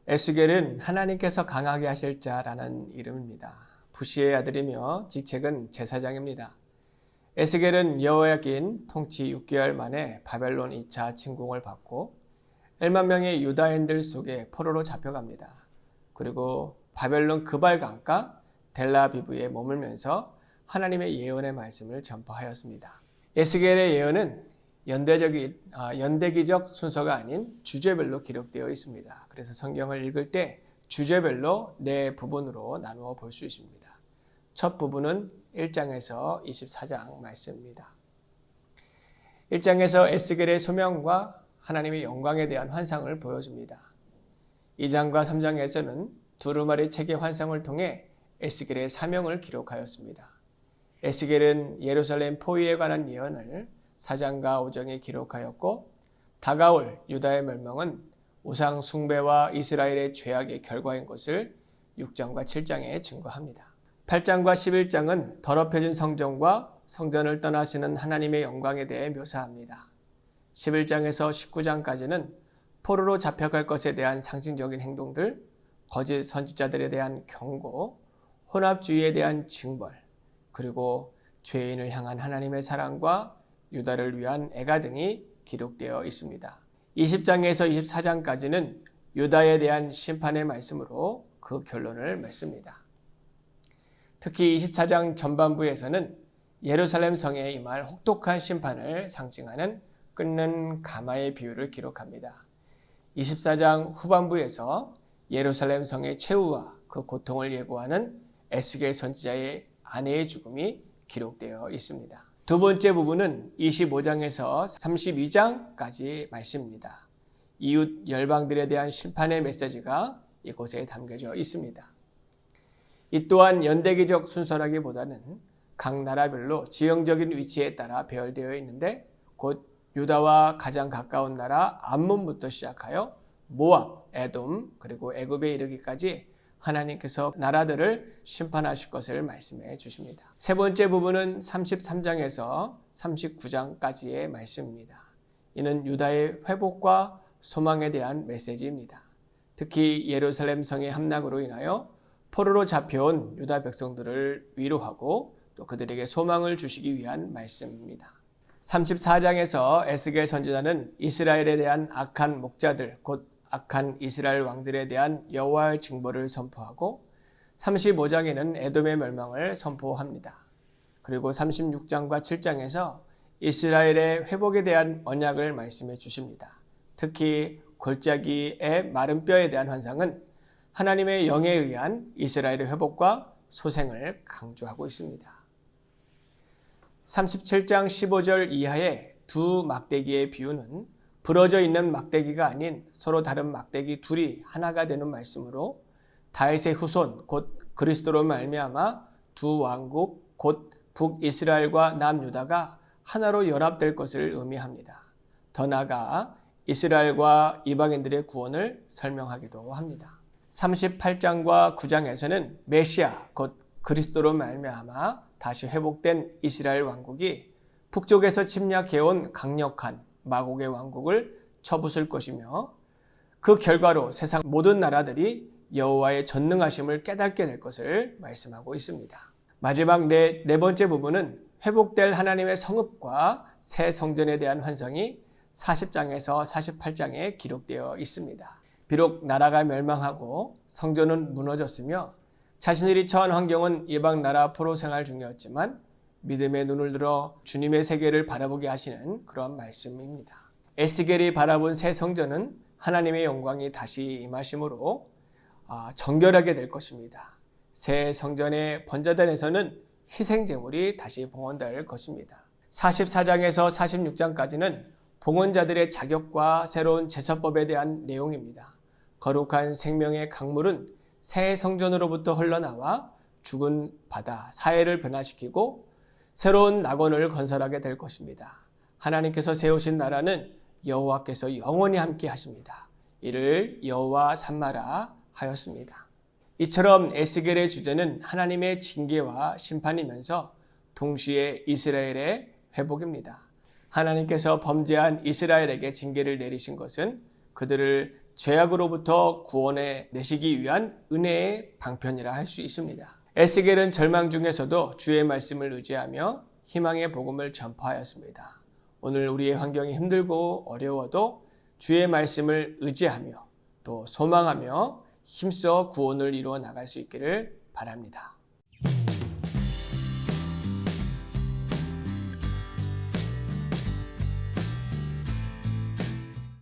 에스겔은 하나님께서 강하게 하실 자라는 이름입니다. 부시의 아들이며 직책은 제사장입니다. 에스겔은 여호야긴 통치 6개월 만에 바벨론 2차 침공을 받고 1만 명의 유다인들 속에 포로로 잡혀갑니다. 그리고 바벨론 그발강가 델라비브에 머물면서 하나님의 예언의 말씀을 전파하였습니다. 에스겔의 예언은 연대기적 순서가 아닌 주제별로 기록되어 있습니다. 그래서 성경을 읽을 때 주제별로 네 부분으로 나누어 볼 수 있습니다. 첫 부분은 1장에서 24장 말씀입니다. 1장에서 에스겔의 소명과 하나님의 영광에 대한 환상을 보여줍니다. 2장과 3장에서는 두루마리 책의 환상을 통해 에스겔의 사명을 기록하였습니다. 에스겔은 예루살렘 포위에 관한 예언을 4장과 5장에 기록하였고 다가올 유다의 멸망은 우상 숭배와 이스라엘의 죄악의 결과인 것을 6장과 7장에 증거합니다. 8장과 11장은 더럽혀진 성전과 성전을 떠나시는 하나님의 영광에 대해 묘사합니다. 11장에서 19장까지는 포로로 잡혀갈 것에 대한 상징적인 행동들, 거짓 선지자들에 대한 경고, 혼합주의에 대한 징벌, 그리고 죄인을 향한 하나님의 사랑과 유다를 위한 애가 등이 기록되어 있습니다. 20장에서 24장까지는 유다에 대한 심판의 말씀으로 그 결론을 맺습니다. 특히 24장 전반부에서는 예루살렘 성에 임할 혹독한 심판을 상징하는 끓는 가마의 비유를 기록합니다. 24장 후반부에서 예루살렘 성의 최후와 그 고통을 예고하는 에스겔 선지자의 아내의 죽음이 기록되어 있습니다. 두 번째 부분은 25장에서 32장까지 말씀입니다. 이웃 열방들에 대한 심판의 메시지가 이곳에 담겨져 있습니다. 이 또한 연대기적 순서라기보다는 각 나라별로 지형적인 위치에 따라 배열되어 있는데 곧 유다와 가장 가까운 나라 암몬부터 시작하여 모압, 에돔, 그리고 애굽에 이르기까지 하나님께서 나라들을 심판하실 것을 말씀해 주십니다. 세 번째 부분은 33장에서 39장까지의 말씀입니다. 이는 유다의 회복과 소망에 대한 메시지입니다. 특히 예루살렘 성의 함락으로 인하여 포로로 잡혀온 유다 백성들을 위로하고 또 그들에게 소망을 주시기 위한 말씀입니다. 34장에서 에스겔 선지자는 이스라엘에 대한 악한 목자들, 곧 악한 이스라엘 왕들에 대한 여호와의 징벌을 선포하고 35장에는 에돔의 멸망을 선포합니다. 그리고 36장과 7장에서 이스라엘의 회복에 대한 언약을 말씀해 주십니다. 특히 골짜기의 마른 뼈에 대한 환상은 하나님의 영에 의한 이스라엘의 회복과 소생을 강조하고 있습니다. 37장 15절 이하의 두 막대기의 비유는 부러져 있는 막대기가 아닌 서로 다른 막대기 둘이 하나가 되는 말씀으로 다윗의 후손 곧 그리스도로 말미암아 두 왕국 곧 북이스라엘과 남유다가 하나로 연합될 것을 의미합니다. 더 나아가 이스라엘과 이방인들의 구원을 설명하기도 합니다. 38장과 9장에서는 메시아 곧 그리스도로 말미암아 다시 회복된 이스라엘 왕국이 북쪽에서 침략해온 강력한 마곡의 왕국을 쳐부술 것이며 그 결과로 세상 모든 나라들이 여호와의 전능하심을 깨닫게 될 것을 말씀하고 있습니다. 마지막 네 번째 부분은 회복될 하나님의 성읍과 새 성전에 대한 환상이 40장에서 48장에 기록되어 있습니다. 비록 나라가 멸망하고 성전은 무너졌으며 자신들이 처한 환경은 이방 나라 포로 생활 중이었지만 믿음의 눈을 들어 주님의 세계를 바라보게 하시는 그런 말씀입니다. 에스겔이 바라본 새 성전은 하나님의 영광이 다시 임하심으로 정결하게 될 것입니다. 새 성전의 번제단에서는 희생제물이 다시 봉헌될 것입니다. 44장에서 46장까지는 봉헌자들의 자격과 새로운 제사법에 대한 내용입니다. 거룩한 생명의 강물은 새 성전으로부터 흘러나와 죽은 바다, 사해를 변화시키고 새로운 낙원을 건설하게 될 것입니다. 하나님께서 세우신 나라는 여호와께서 영원히 함께 하십니다. 이를 여호와 삼마라 하였습니다. 이처럼 에스겔의 주제는 하나님의 징계와 심판이면서 동시에 이스라엘의 회복입니다. 하나님께서 범죄한 이스라엘에게 징계를 내리신 것은 그들을 죄악으로부터 구원해 내시기 위한 은혜의 방편이라 할 수 있습니다. 에스겔은 절망 중에서도 주의 말씀을 의지하며 희망의 복음을 전파하였습니다. 오늘 우리의 환경이 힘들고 어려워도 주의 말씀을 의지하며 또 소망하며 힘써 구원을 이루어 나갈 수 있기를 바랍니다.